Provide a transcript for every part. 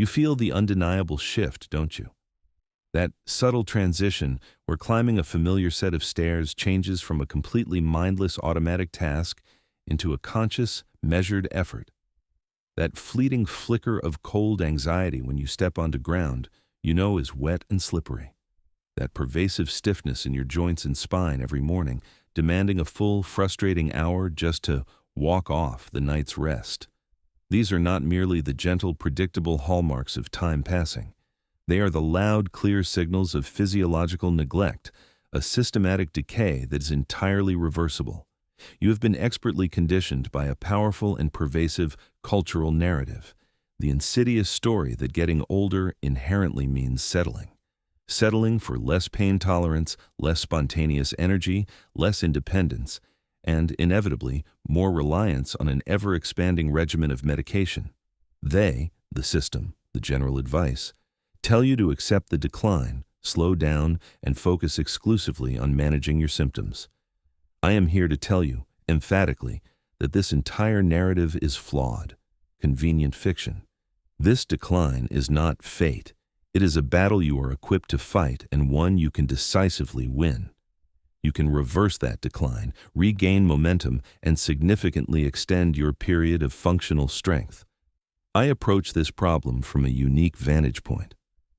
You feel the undeniable shift, don't you? That subtle transition where climbing a familiar set of stairs changes from a completely mindless automatic task into a conscious, measured effort. That fleeting flicker of cold anxiety when you step onto ground you know is wet and slippery. That pervasive stiffness in your joints and spine every morning, demanding a full, frustrating hour just to walk off the night's rest. These are not merely the gentle, predictable hallmarks of time passing. They are the loud, clear signals of physiological neglect, a systematic decay that is entirely reversible. You have been expertly conditioned by a powerful and pervasive cultural narrative, the insidious story that getting older inherently means settling. Settling for less pain tolerance, less spontaneous energy, less independence, and, inevitably, more reliance on an ever-expanding regimen of medication. They, the system, the general advice, tell you to accept the decline, slow down, and focus exclusively on managing your symptoms. I am here to tell you, emphatically, that this entire narrative is flawed, convenient fiction. This decline is not fate. It is a battle you are equipped to fight and one you can decisively win. You can reverse that decline, regain momentum, and significantly extend your period of functional strength. I approach this problem from a unique vantage point.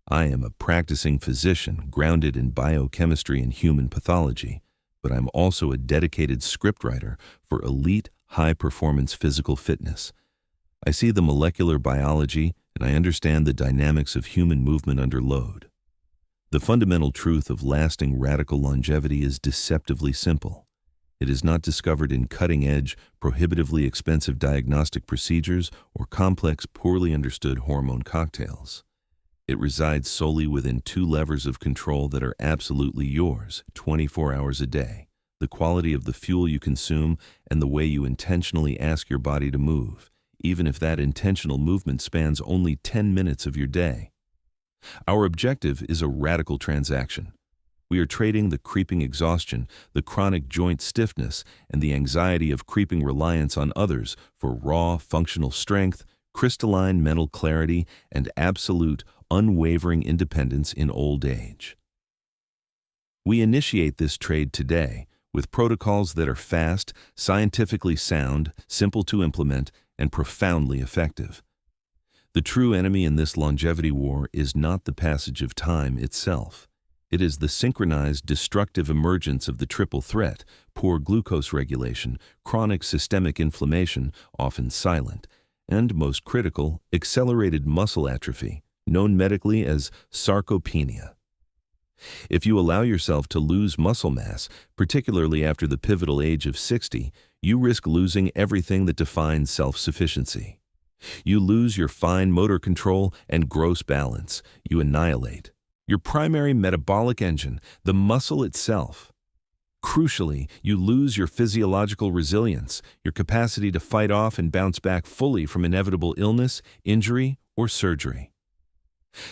I am a practicing physician grounded in biochemistry and human pathology, but I'm also a dedicated scriptwriter for elite, high-performance physical fitness. I see the molecular biology and I understand the dynamics of human movement under load. The fundamental truth of lasting radical longevity is deceptively simple. It is not discovered in cutting-edge, prohibitively expensive diagnostic procedures or complex, poorly understood hormone cocktails. It resides solely within two levers of control that are absolutely yours, 24 hours a day: the quality of the fuel you consume and the way you intentionally ask your body to move, even if that intentional movement spans only 10 minutes of your day. Our objective is a radical transaction. We are trading the creeping exhaustion, the chronic joint stiffness, and the anxiety of creeping reliance on others for raw, functional strength, crystalline mental clarity, and absolute, unwavering independence in old age. We initiate this trade today with protocols that are fast, scientifically sound, simple to implement, and profoundly effective. The true enemy in this longevity war is not the passage of time itself. It is the synchronized destructive emergence of the triple threat: poor glucose regulation, chronic systemic inflammation, often silent, and, most critical, accelerated muscle atrophy, known medically as sarcopenia. If you allow yourself to lose muscle mass, particularly after the pivotal age of 60, you risk losing everything that defines self-sufficiency. You lose your fine motor control and gross balance. You annihilate your primary metabolic engine, the muscle itself. Crucially, you lose your physiological resilience, your capacity to fight off and bounce back fully from inevitable illness, injury, or surgery.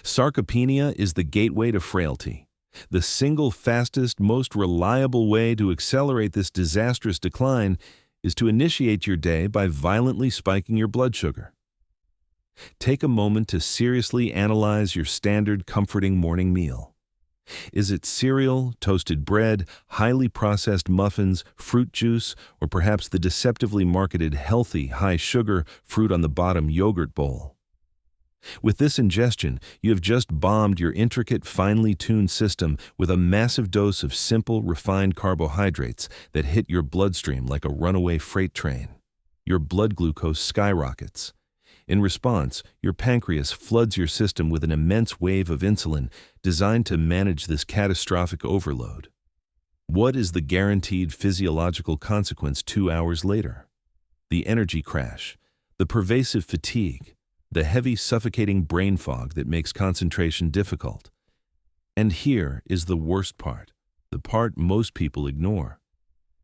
Sarcopenia is the gateway to frailty. The single fastest, most reliable way to accelerate this disastrous decline is to initiate your day by violently spiking your blood sugar. Take a moment to seriously analyze your standard comforting morning meal. Is it cereal, toasted bread, highly processed muffins, fruit juice, or perhaps the deceptively marketed healthy, high-sugar, fruit-on-the-bottom yogurt bowl? With this ingestion, you have just bombed your intricate, finely tuned system with a massive dose of simple, refined carbohydrates that hit your bloodstream like a runaway freight train. Your blood glucose skyrockets. In response, your pancreas floods your system with an immense wave of insulin designed to manage this catastrophic overload. What is the guaranteed physiological consequence 2 hours later? The energy crash, the pervasive fatigue, the heavy, suffocating brain fog that makes concentration difficult. And here is the worst part, the part most people ignore.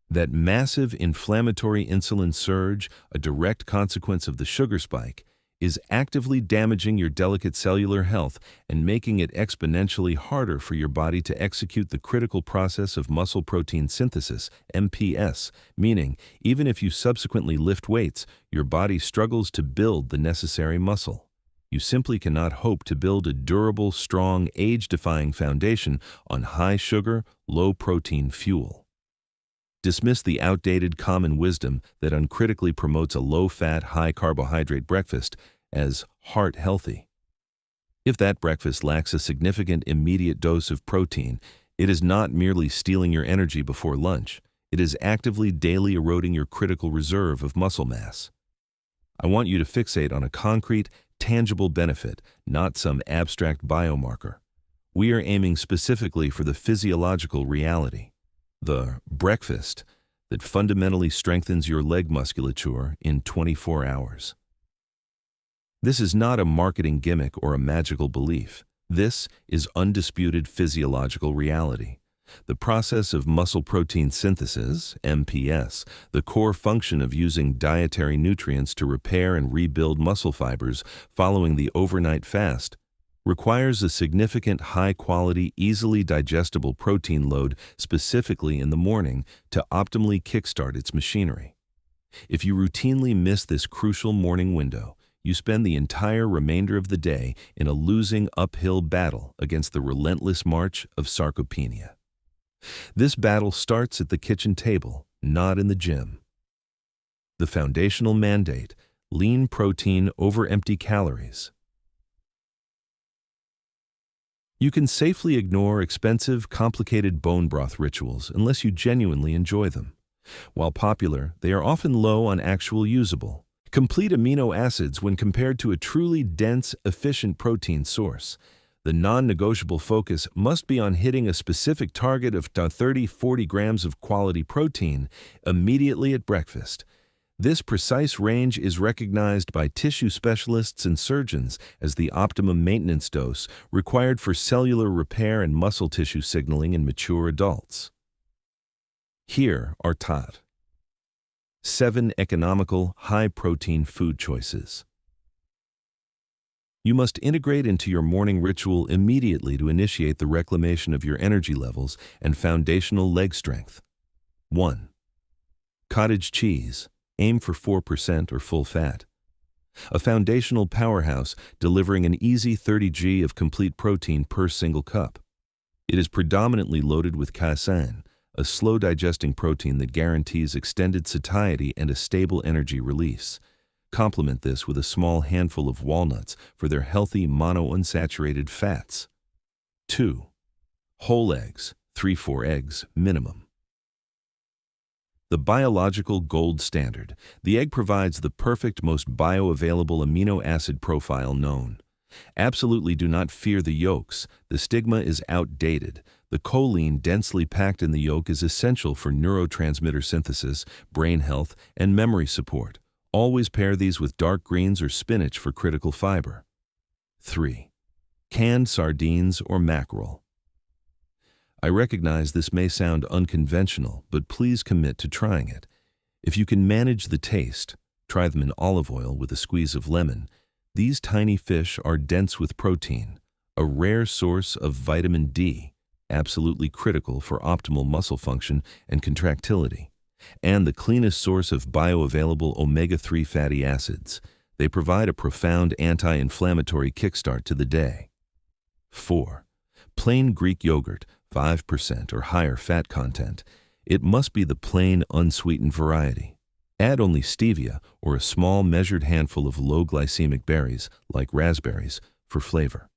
That massive inflammatory insulin surge, a direct consequence of the sugar spike, is actively damaging your delicate cellular health and making it exponentially harder for your body to execute the critical process of muscle protein synthesis, MPS, meaning even if you subsequently lift weights, your body struggles to build the necessary muscle. you simply cannot hope to build a durable, strong, age-defying foundation on high-sugar, low-protein fuel. Dismiss the outdated common wisdom that uncritically promotes a low-fat, high-carbohydrate breakfast as heart-healthy. If that breakfast lacks a significant immediate dose of protein, it is not merely stealing your energy before lunch. It is actively daily eroding your critical reserve of muscle mass. I want you to fixate on a concrete, tangible benefit, not some abstract biomarker. We are aiming specifically for the physiological reality, the breakfast that fundamentally strengthens your leg musculature in 24 hours. This is not a marketing gimmick or a magical belief. This is undisputed physiological reality. The process of muscle protein synthesis, MPS, the core function of using dietary nutrients to repair and rebuild muscle fibers following the overnight fast, requires a significant high-quality, easily digestible protein load specifically in the morning to optimally kickstart its machinery. If you routinely miss this crucial morning window, you spend the entire remainder of the day in a losing uphill battle against the relentless march of sarcopenia. This battle starts at the kitchen table, not in the gym. The foundational mandate: lean protein over empty calories. You can safely ignore expensive, complicated bone broth rituals unless you genuinely enjoy them. While popular, they are often low on actual usable, complete amino acids when compared to a truly dense, efficient protein source. The non-negotiable focus must be on hitting a specific target of 30-40 grams of quality protein immediately at breakfast. This precise range is recognized by tissue specialists and surgeons as the optimum maintenance dose required for cellular repair and muscle tissue signaling in mature adults. Here are top 7 economical, high-protein food choices. You must integrate into your morning ritual immediately to initiate the reclamation of your energy levels and foundational leg strength. 1. Cottage cheese. Aim for 4% or full fat. A foundational powerhouse delivering an easy 30 g of complete protein per single cup. It is predominantly loaded with casein, a slow-digesting protein that guarantees extended satiety and a stable energy release. Complement this with a small handful of walnuts for their healthy monounsaturated fats. 2. Whole eggs, 3-4 eggs minimum. The biological gold standard, the egg provides the perfect, most bioavailable amino acid profile known. Absolutely do not fear the yolks. The stigma is outdated. The choline densely packed in the yolk is essential for neurotransmitter synthesis, brain health, and memory support. Always pair these with dark greens or spinach for critical fiber. 3. Canned sardines or mackerel. I recognize this may sound unconventional, but please commit to trying it. If you can manage the taste, try them in olive oil with a squeeze of lemon. These tiny fish are dense with protein, a rare source of vitamin D, absolutely critical for optimal muscle function and contractility, and the cleanest source of bioavailable omega-3 fatty acids. They provide a profound anti-inflammatory kickstart to the day. 4. Plain Greek yogurt, 5% or higher fat content. It must be the plain, unsweetened variety. Add only stevia or a small measured handful of low glycemic berries, like raspberries, for flavor.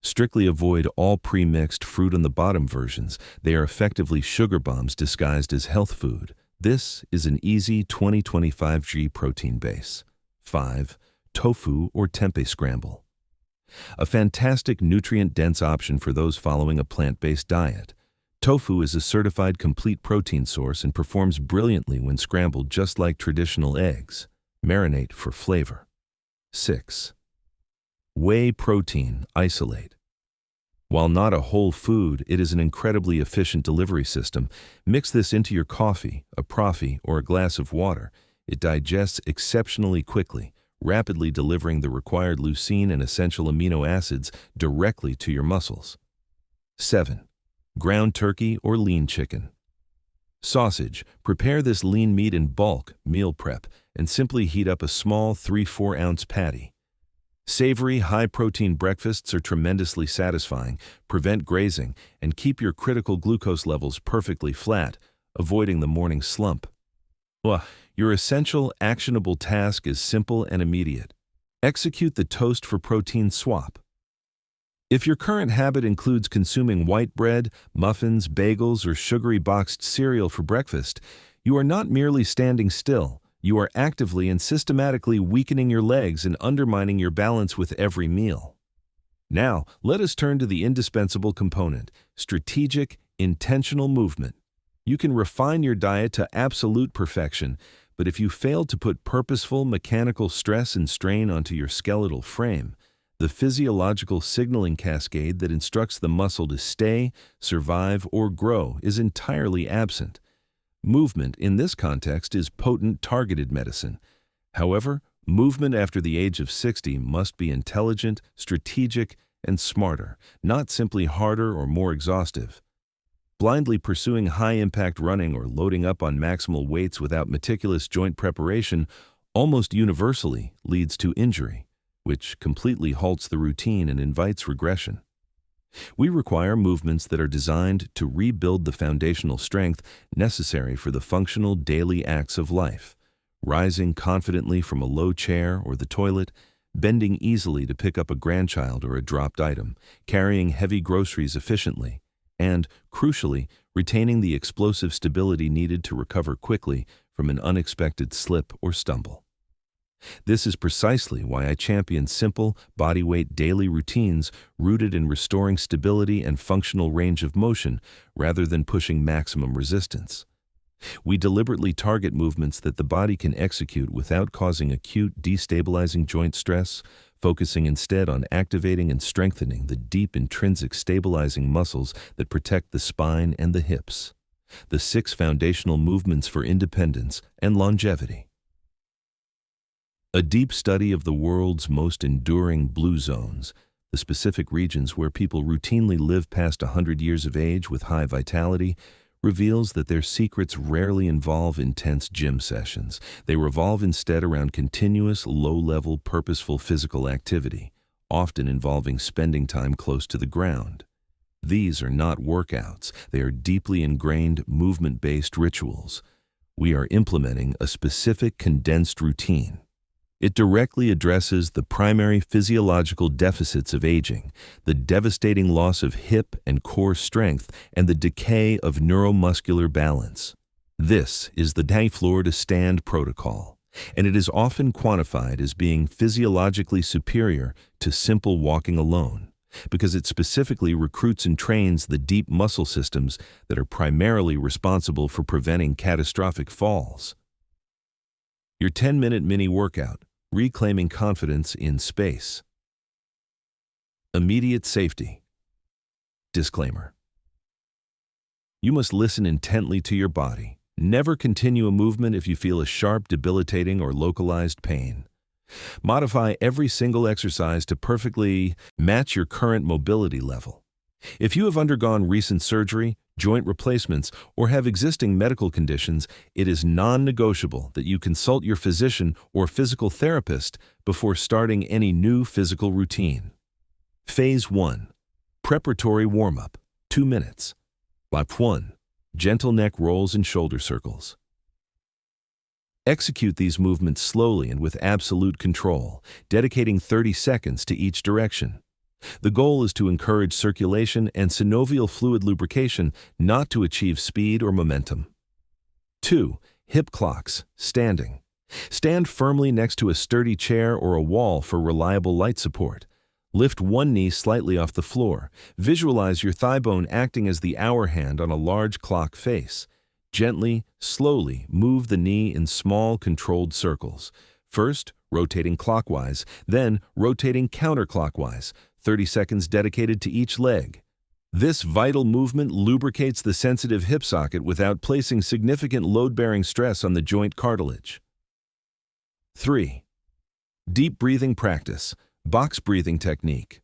Strictly avoid all pre-mixed fruit on the bottom versions. They are effectively sugar bombs disguised as health food. This is an easy 20-25 g protein base. 5. Tofu or tempeh scramble. A fantastic nutrient-dense option for those following a plant-based diet. Tofu is a certified complete protein source and performs brilliantly when scrambled just like traditional eggs. Marinate for flavor. 6. Whey protein isolate. While not a whole food, it is an incredibly efficient delivery system. Mix this into your coffee, a profi, or a glass of water. It digests exceptionally quickly, rapidly delivering the required leucine and essential amino acids directly to your muscles. 7. Ground turkey or lean chicken. Sausage. Prepare this lean meat in bulk, meal prep, and simply heat up a small 3-4 ounce patty. Savory, high-protein breakfasts are tremendously satisfying, prevent grazing, and keep your critical glucose levels perfectly flat, avoiding the morning slump. Your essential, actionable task is simple and immediate. Execute the toast for protein swap. If your current habit includes consuming white bread, muffins, bagels, or sugary boxed cereal for breakfast, you are not merely standing still. You are actively and systematically weakening your legs and undermining your balance with every meal. Now, let us turn to the indispensable component: strategic, intentional movement. You can refine your diet to absolute perfection, but if you fail to put purposeful, mechanical stress and strain onto your skeletal frame, the physiological signaling cascade that instructs the muscle to stay, survive, or grow is entirely absent. Movement, in this context, is potent, targeted medicine. However, movement after the age of 60 must be intelligent, strategic, and smarter, not simply harder or more exhaustive. Blindly pursuing high-impact running or loading up on maximal weights without meticulous joint preparation almost universally leads to injury, which completely halts the routine and invites regression. We require movements that are designed to rebuild the foundational strength necessary for the functional daily acts of life: rising confidently from a low chair or the toilet, bending easily to pick up a grandchild or a dropped item, carrying heavy groceries efficiently, and, crucially, retaining the explosive stability needed to recover quickly from an unexpected slip or stumble. This is precisely why I champion simple, body-weight daily routines rooted in restoring stability and functional range of motion rather than pushing maximum resistance. We deliberately target movements that the body can execute without causing acute, destabilizing joint stress, focusing instead on activating and strengthening the deep intrinsic stabilizing muscles that protect the spine and the hips. The 6 foundational movements for independence and longevity. A deep study of the world's most enduring blue zones, the specific regions where people routinely live past 100 years of age with high vitality, reveals that their secrets rarely involve intense gym sessions. They revolve instead around continuous, low-level, purposeful physical activity, often involving spending time close to the ground. These are not workouts. They are deeply ingrained, movement-based rituals. We are implementing a specific, condensed routine. It directly addresses the primary physiological deficits of aging, the devastating loss of hip and core strength, and the decay of neuromuscular balance. This is the Day Floor to Stand protocol, and it is often quantified as being physiologically superior to simple walking alone, because it specifically recruits and trains the deep muscle systems that are primarily responsible for preventing catastrophic falls. Your 10-minute mini workout: reclaiming confidence in space. Immediate safety. Disclaimer. You must listen intently to your body. Never continue a movement if you feel a sharp, debilitating, or localized pain. Modify every single exercise to perfectly match your current mobility level. If you have undergone recent surgery, joint replacements, or have existing medical conditions, it is non-negotiable that you consult your physician or physical therapist before starting any new physical routine. Phase 1. Preparatory warm-up, 2 minutes. Lap 1. Gentle neck rolls and shoulder circles. Execute these movements slowly and with absolute control, dedicating 30 seconds to each direction. The goal is to encourage circulation and synovial fluid lubrication, not to achieve speed or momentum. 2. Hip clocks, standing. Stand firmly next to a sturdy chair or a wall for reliable light support. Lift one knee slightly off the floor. Visualize your thigh bone acting as the hour hand on a large clock face. Gently, slowly move the knee in small, controlled circles. First, rotating clockwise, then rotating counterclockwise. 30 seconds dedicated to each leg. This vital movement lubricates the sensitive hip socket without placing significant load-bearing stress on the joint cartilage. 3. Deep breathing practice, box breathing technique.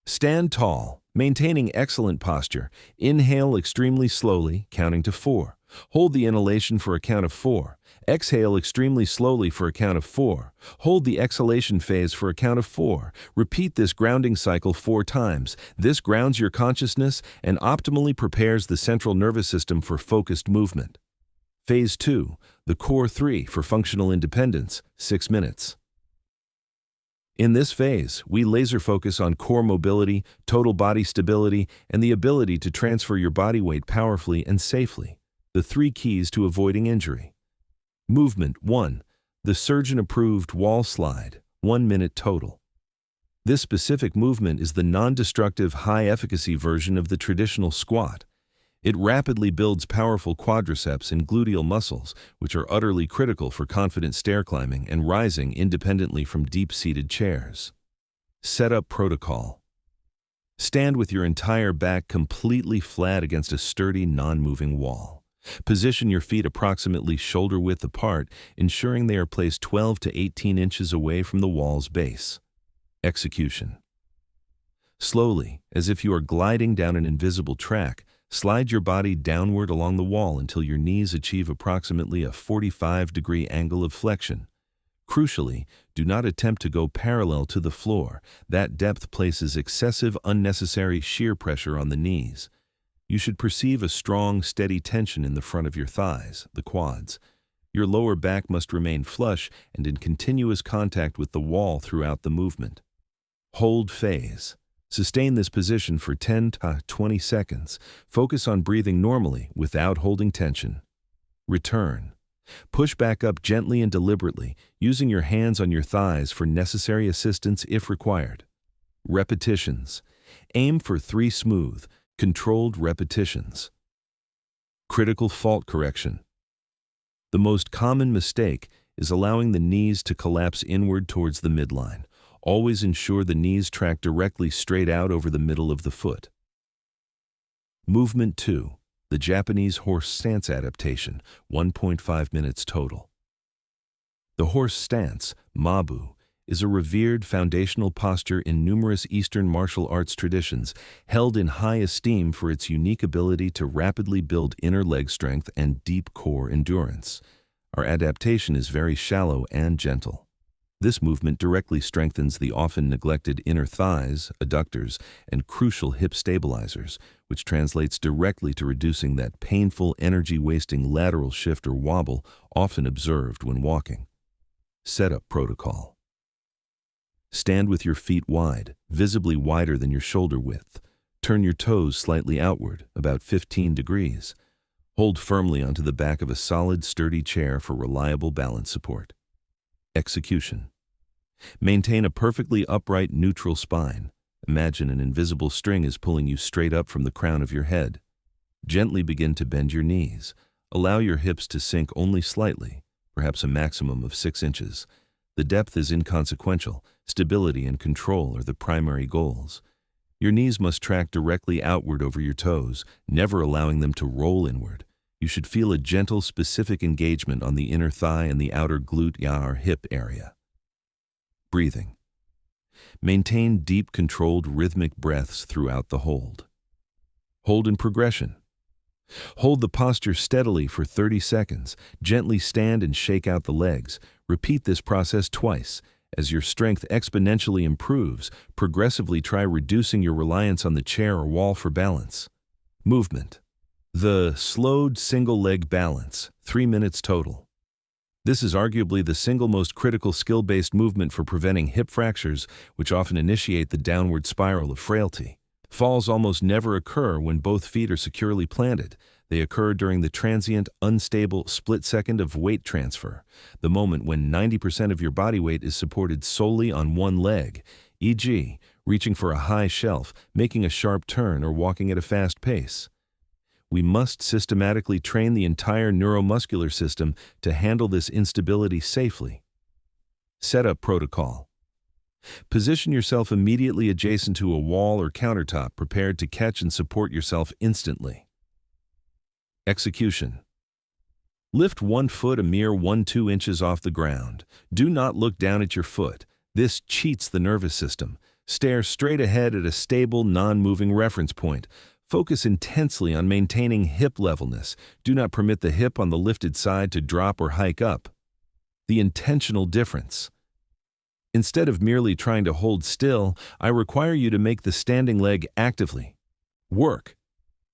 Stand tall, maintaining excellent posture. Inhale extremely slowly, counting to 4. Hold the inhalation for a count of 4. Exhale extremely slowly for a count of 4. Hold the exhalation phase for a count of 4. Repeat this grounding cycle 4 times. This grounds your consciousness and optimally prepares the central nervous system for focused movement. Phase 2, the Core 3 for functional independence, 6 minutes. In this phase, we laser focus on core mobility, total body stability, and the ability to transfer your body weight powerfully and safely. The 3 keys to avoiding injury. Movement 1. The surgeon-approved wall slide, 1 minute total. This specific movement is the non-destructive, high-efficacy version of the traditional squat. It rapidly builds powerful quadriceps and gluteal muscles, which are utterly critical for confident stair climbing and rising independently from deep-seated chairs. Setup protocol. Stand with your entire back completely flat against a sturdy, non-moving wall. Position your feet approximately shoulder-width apart, ensuring they are placed 12 to 18 inches away from the wall's base. Execution. Slowly, as if you are gliding down an invisible track, slide your body downward along the wall until your knees achieve approximately a 45-degree angle of flexion. Crucially, do not attempt to go parallel to the floor. That depth places excessive, unnecessary shear pressure on the knees. You should perceive a strong, steady tension in the front of your thighs, the quads. Your lower back must remain flush and in continuous contact with the wall throughout the movement. Hold phase. Sustain this position for 10 to 20 seconds. Focus on breathing normally without holding tension. Return. Push back up gently and deliberately, using your hands on your thighs for necessary assistance if required. Repetitions. Aim for 3 smooth, controlled repetitions. Critical fault correction. The most common mistake is allowing the knees to collapse inward towards the midline. Always ensure the knees track directly straight out over the middle of the foot. Movement 2. The Japanese horse stance adaptation, 1.5 minutes total. The horse stance, Mabu, is a revered foundational posture in numerous Eastern martial arts traditions, held in high esteem for its unique ability to rapidly build inner leg strength and deep core endurance. Our adaptation is very shallow and gentle. This movement directly strengthens the often neglected inner thighs, adductors, and crucial hip stabilizers, which translates directly to reducing that painful, energy-wasting lateral shift or wobble often observed when walking. Setup protocol. Stand with your feet wide, visibly wider than your shoulder width. Turn your toes slightly outward, about 15 degrees. Hold firmly onto the back of a solid, sturdy chair for reliable balance support. Execution. Maintain a perfectly upright, neutral spine. Imagine an invisible string is pulling you straight up from the crown of your head. Gently begin to bend your knees. Allow your hips to sink only slightly, perhaps a maximum of 6 inches. The depth is inconsequential. Stability and control are the primary goals. Your knees must track directly outward over your toes, never allowing them to roll inward. You should feel a gentle, specific engagement on the inner thigh and the outer glute or hip area. Breathing. Maintain deep, controlled, rhythmic breaths throughout the hold. Hold in progression. Hold the posture steadily for 30 seconds. Gently stand and shake out the legs. Repeat this process twice. As your strength exponentially improves, progressively try reducing your reliance on the chair or wall for balance. Movement. The slowed single-leg balance, 3 minutes total. This is arguably the single most critical skill-based movement for preventing hip fractures, which often initiate the downward spiral of frailty. Falls almost never occur when both feet are securely planted. They occur during the transient, unstable split second of weight transfer, the moment when 90% of your body weight is supported solely on one leg, e.g., reaching for a high shelf, making a sharp turn, or walking at a fast pace. We must systematically train the entire neuromuscular system to handle this instability safely. Setup protocol. Position yourself immediately adjacent to a wall or countertop, prepared to catch and support yourself instantly. Execution. Lift one foot a mere 1-2 inches off the ground. Do not look down at your foot. This cheats the nervous system. Stare straight ahead at a stable, non-moving reference point. Focus intensely on maintaining hip levelness. Do not permit the hip on the lifted side to drop or hike up. The intentional difference. Instead of merely trying to hold still, I require you to make the standing leg actively work.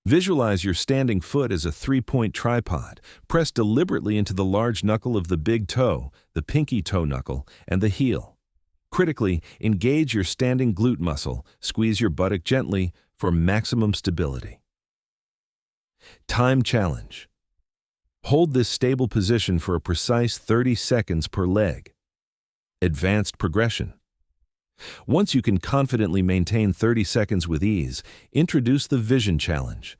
Visualize your standing foot as a three-point tripod. Press deliberately into the large knuckle of the big toe, the pinky toe knuckle, and the heel. Critically, engage your standing glute muscle. Squeeze your buttock gently for maximum stability. Time challenge. Hold this stable position for a precise 30 seconds per leg. Advanced progression. Once you can confidently maintain 30 seconds with ease, introduce the vision challenge.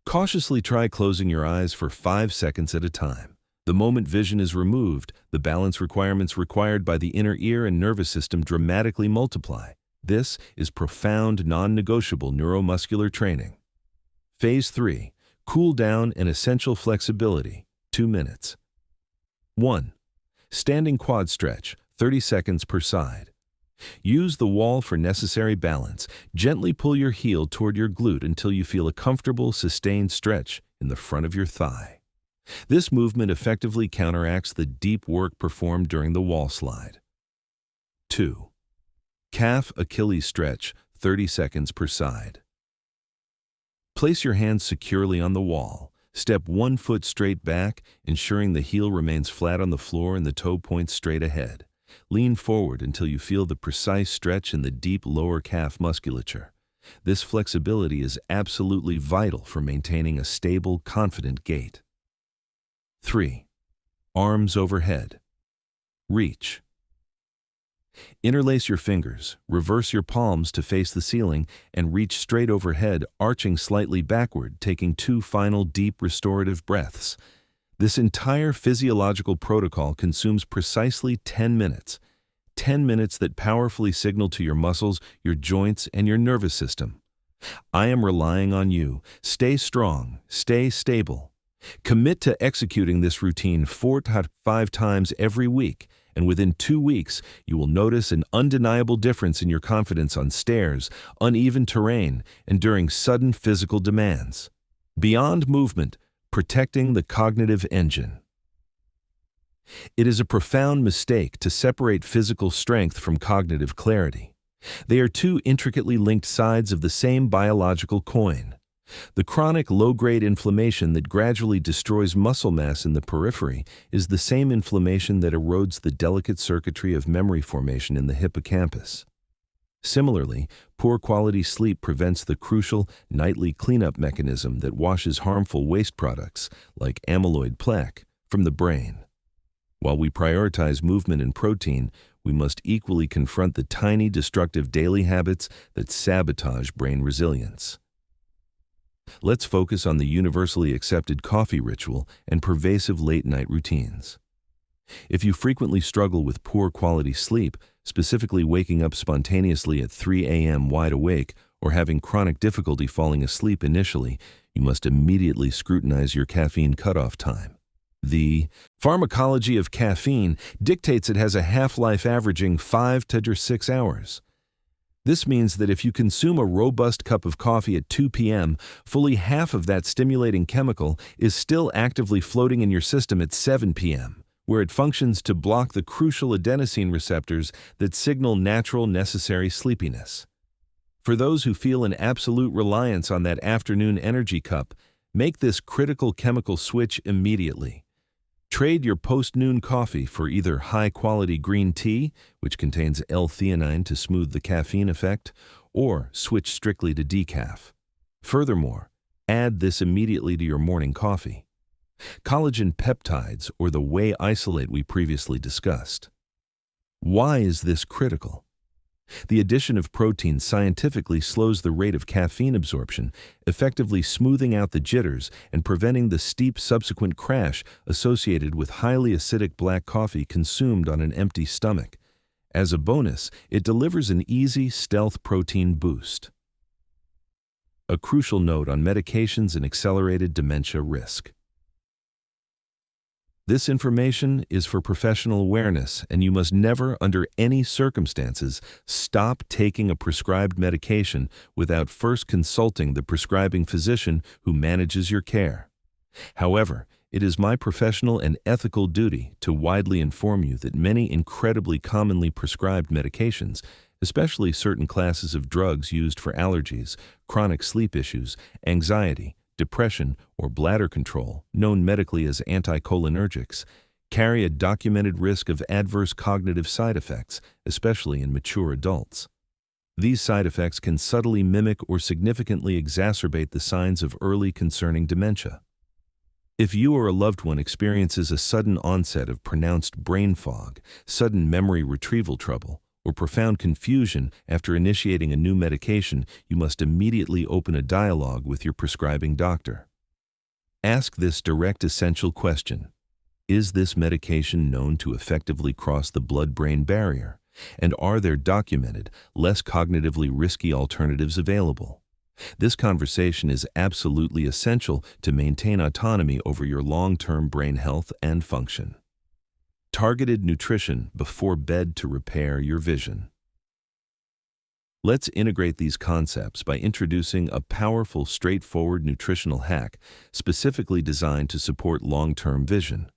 Cautiously try closing your eyes for 5 seconds at a time. The moment vision is removed, the balance requirements required by the inner ear and nervous system dramatically multiply. This is profound, non-negotiable neuromuscular training. Phase 3. Cool down and essential flexibility. 2 minutes. 1. Standing quad stretch, 30 seconds per side. Use the wall for necessary balance. Gently pull your heel toward your glute until you feel a comfortable, sustained stretch in the front of your thigh. This movement effectively counteracts the deep work performed during the wall slide. 2. Calf Achilles stretch, 30 seconds per side. Place your hands securely on the wall. Step 1 foot straight back, ensuring the heel remains flat on the floor and the toe points straight ahead. Lean forward until you feel the precise stretch in the deep lower calf musculature. This flexibility is absolutely vital for maintaining a stable, confident gait. 3. Arms overhead. Reach. Interlace your fingers, reverse your palms to face the ceiling, and reach straight overhead, arching slightly backward, taking 2 final deep restorative breaths. This entire physiological protocol consumes precisely 10 minutes. 10 minutes that powerfully signal to your muscles, your joints, and your nervous system. I am relying on you. Stay strong, stay stable. Commit to executing this routine 4 to 5 times every week, and within 2 weeks, you will notice an undeniable difference in your confidence on stairs, uneven terrain, and during sudden physical demands. Beyond movement, protecting the cognitive engine. It is a profound mistake to separate physical strength from cognitive clarity. They are 2 intricately linked sides of the same biological coin. The chronic low-grade inflammation that gradually destroys muscle mass in the periphery is the same inflammation that erodes the delicate circuitry of memory formation in the hippocampus. Similarly, poor quality sleep prevents the crucial nightly cleanup mechanism that washes harmful waste products, like amyloid plaque, from the brain. While we prioritize movement and protein, we must equally confront the tiny destructive daily habits that sabotage brain resilience. Let's focus on the universally accepted coffee ritual and pervasive late-night routines. If you frequently struggle with poor quality sleep, specifically waking up spontaneously at 3 a.m. wide awake or having chronic difficulty falling asleep initially, you must immediately scrutinize your caffeine cutoff time. The pharmacology of caffeine dictates it has a half-life averaging 5 to 6 hours. This means that if you consume a robust cup of coffee at 2 p.m., fully half of that stimulating chemical is still actively floating in your system at 7 p.m., where it functions to block the crucial adenosine receptors that signal natural necessary sleepiness. For those who feel an absolute reliance on that afternoon energy cup, make this critical chemical switch immediately. Trade your post-noon coffee for either high-quality green tea, which contains L-theanine to smooth the caffeine effect, or switch strictly to decaf. Furthermore, add this immediately to your morning coffee. Collagen peptides, or the whey isolate we previously discussed. Why is this critical? The addition of protein scientifically slows the rate of caffeine absorption, effectively smoothing out the jitters and preventing the steep subsequent crash associated with highly acidic black coffee consumed on an empty stomach. As a bonus, it delivers an easy, stealth protein boost. A crucial note on medications and accelerated dementia risk. This information is for professional awareness, and you must never, under any circumstances, stop taking a prescribed medication without first consulting the prescribing physician who manages your care. However, it is my professional and ethical duty to widely inform you that many incredibly commonly prescribed medications, especially certain classes of drugs used for allergies, chronic sleep issues, anxiety, depression, or bladder control, known medically as anticholinergics, carry a documented risk of adverse cognitive side effects, especially in mature adults. These side effects can subtly mimic or significantly exacerbate the signs of early concerning dementia. If you or a loved one experiences a sudden onset of pronounced brain fog, sudden memory retrieval trouble, or profound confusion after initiating a new medication, you must immediately open a dialogue with your prescribing doctor. Ask this direct essential question: is this medication known to effectively cross the blood-brain barrier? And are there documented, less cognitively risky alternatives available? This conversation is absolutely essential to maintain autonomy over your long-term brain health and function. Targeted nutrition before bed to repair your vision. Let's integrate these concepts by introducing a powerful, straightforward nutritional hack specifically designed to support long-term vision.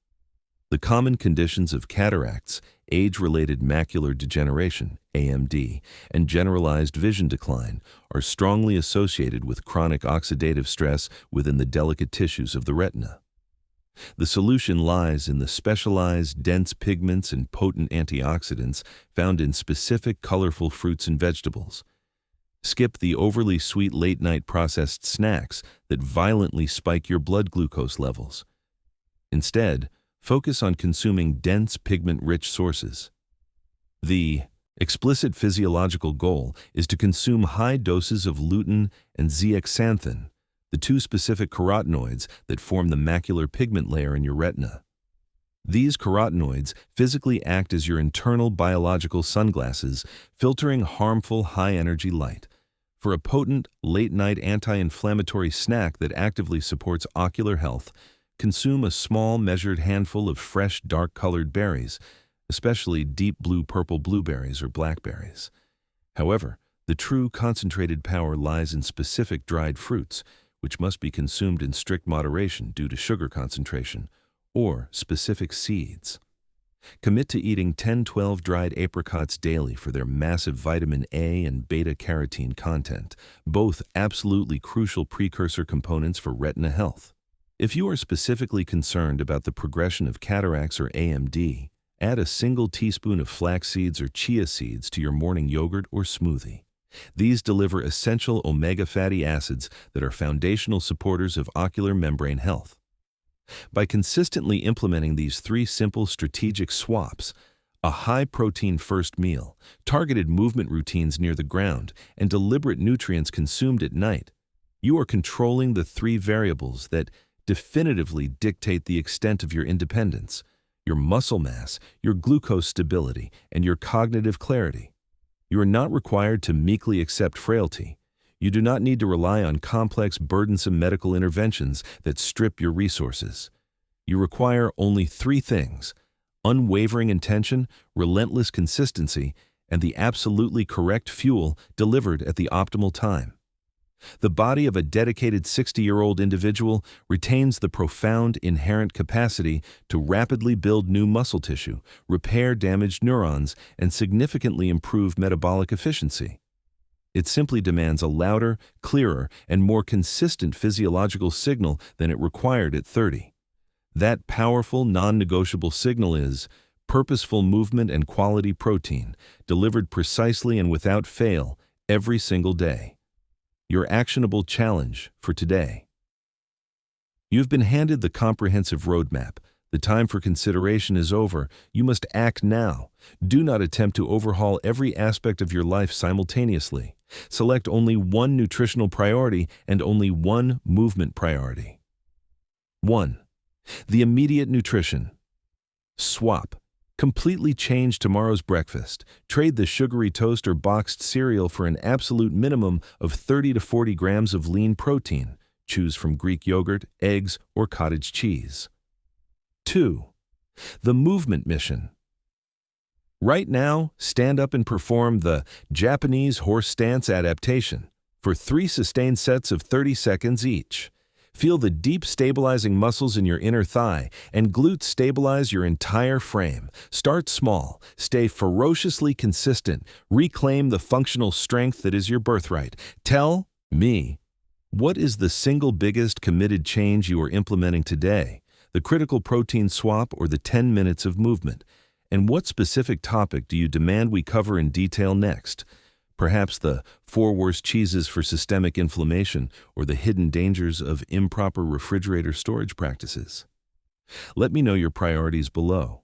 The common conditions of cataracts, age-related macular degeneration, AMD, and generalized vision decline are strongly associated with chronic oxidative stress within the delicate tissues of the retina. The solution lies in the specialized, dense pigments and potent antioxidants found in specific colorful fruits and vegetables. Skip the overly sweet late-night processed snacks that violently spike your blood glucose levels. Instead, focus on consuming dense, pigment-rich sources. The explicit physiological goal is to consume high doses of lutein and zeaxanthin, the two specific carotenoids that form the macular pigment layer in your retina. These carotenoids physically act as your internal biological sunglasses, filtering harmful high-energy light. For a potent, late-night anti-inflammatory snack that actively supports ocular health, consume a small measured handful of fresh dark-colored berries, especially deep blue-purple blueberries or blackberries. However, the true concentrated power lies in specific dried fruits, which must be consumed in strict moderation due to sugar concentration, or specific seeds. Commit to eating 10-12 dried apricots daily for their massive vitamin A and beta-carotene content, both absolutely crucial precursor components for retina health. If you are specifically concerned about the progression of cataracts or AMD, add a single teaspoon of flax seeds or chia seeds to your morning yogurt or smoothie. These deliver essential omega fatty acids that are foundational supporters of ocular membrane health. By consistently implementing these three simple strategic swaps, a high-protein first meal, targeted movement routines near the ground, and deliberate nutrients consumed at night, you are controlling the three variables that definitively dictate the extent of your independence: your muscle mass, your glucose stability, and your cognitive clarity. You are not required to meekly accept frailty. You do not need to rely on complex, burdensome medical interventions that strip your resources. You require only three things: unwavering intention, relentless consistency, and the absolutely correct fuel delivered at the optimal time. The body of a dedicated 60-year-old individual retains the profound inherent capacity to rapidly build new muscle tissue, repair damaged neurons, and significantly improve metabolic efficiency. It simply demands a louder, clearer, and more consistent physiological signal than it required at 30. That powerful, non-negotiable signal is purposeful movement and quality protein, delivered precisely and without fail every single day. Your actionable challenge for today. You've been handed the comprehensive roadmap. The time for consideration is over. You must act now. Do not attempt to overhaul every aspect of your life simultaneously. Select only one nutritional priority and only one movement priority. 1. The immediate nutrition. Swap. Completely change tomorrow's breakfast. Trade the sugary toast or boxed cereal for an absolute minimum of 30 to 40 grams of lean protein. Choose from Greek yogurt, eggs, or cottage cheese. 2. The movement mission. Right now, stand up and perform the Japanese horse stance adaptation for 3 sustained sets of 30 seconds each. Feel the deep stabilizing muscles in your inner thigh and glutes stabilize your entire frame. Start small, stay ferociously consistent, reclaim the functional strength that is your birthright. Tell me, what is the single biggest committed change you are implementing today? The critical protein swap or the 10 minutes of movement? And what specific topic do you demand we cover in detail next? Perhaps the 4 worst cheeses for systemic inflammation or the hidden dangers of improper refrigerator storage practices. Let me know your priorities below.